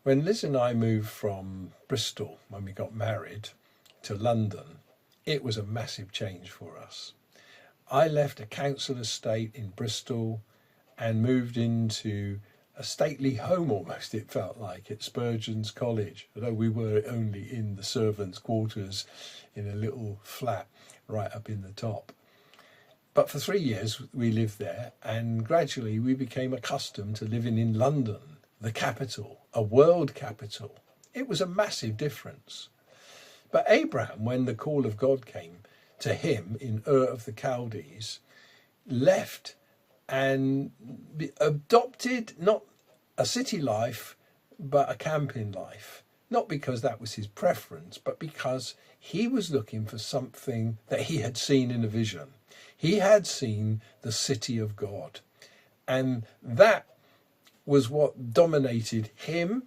When Liz and I moved from Bristol when we got married to London, it was a massive change for us. I left a council estate in Bristol and moved into a stately home almost, it felt like, at Spurgeon's College, although we were only in the servants' quarters in a little flat right up in the top. But for 3 years we lived there, and gradually we became accustomed to living in London, the capital, a world capital. It was a massive difference. But Abraham, when the call of God came to him in Ur of the Chaldees, left and adopted not a city life, but a camping life. Not because that was his preference, but because he was looking for something that he had seen in a vision. He had seen the city of God. And that was what dominated him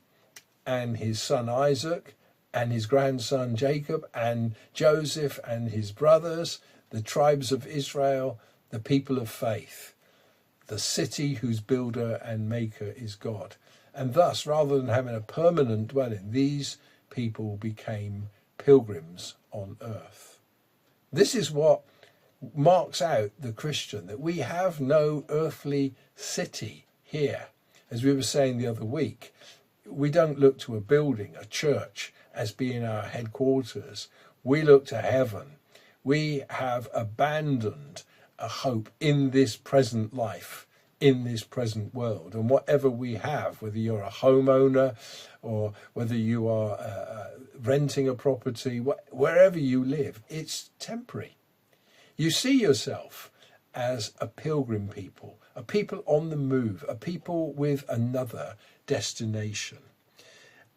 and his son Isaac and his grandson Jacob and Joseph and his brothers, the tribes of Israel, the people of faith, the city whose builder and maker is God. And thus, rather than having a permanent dwelling, these people became pilgrims on earth. This is what marks out the Christian, that we have no earthly city here. As we were saying the other week, we don't look to a building, a church, as being our headquarters. We look to heaven. We have abandoned a hope in this present life, in this present world. And whatever we have, whether you're a homeowner or whether you are renting a property, wherever you live, it's temporary. You see yourself as a pilgrim people, a people on the move, a people with another destination.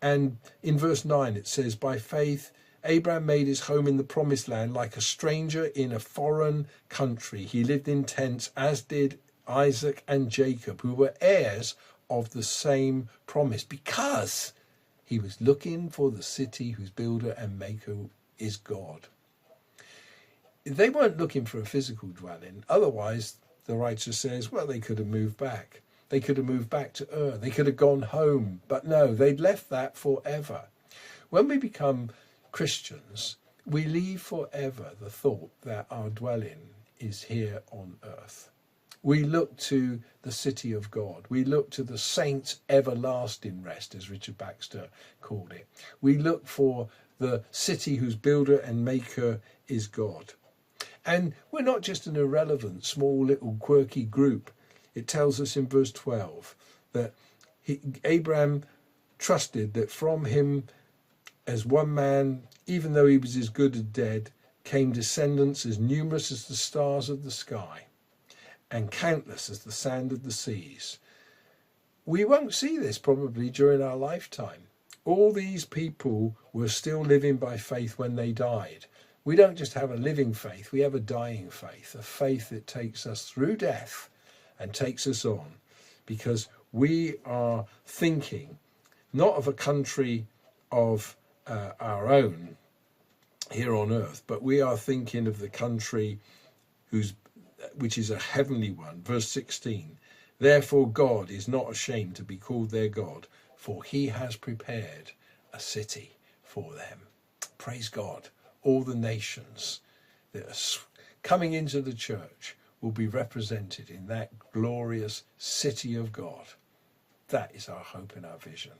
And in verse 9 it says, by faith Abraham made his home in the promised land like a stranger in a foreign country. He lived in tents, as did Isaac and Jacob, who were heirs of the same promise, because he was looking for the city whose builder and maker is God. They weren't looking for a physical dwelling. Otherwise, the writer says, well, they could have moved back. They could have moved back to Ur. They could have gone home. But no, they'd left that forever. When we become Christians, we leave forever the thought that our dwelling is here on earth. We look to the city of God. We look to the saints' everlasting rest, as Richard Baxter called it. We look for the city whose builder and maker is God. And we're not just an irrelevant, small, little, quirky group. It tells us in verse 12 that Abraham trusted that from him, as one man, even though he was as good as dead, came descendants as numerous as the stars of the sky and countless as the sand of the seas. We won't see this probably during our lifetime. All these people were still living by faith when they died. We don't just have a living faith, we have a dying faith, a faith that takes us through death and takes us on, because we are thinking not of a country of our own here on earth, but we are thinking of the country which is a heavenly one. Verse 16, therefore God is not ashamed to be called their God, for he has prepared a city for them. Praise God. All the nations that are coming into the church will be represented in that glorious city of God. That is our hope and our vision.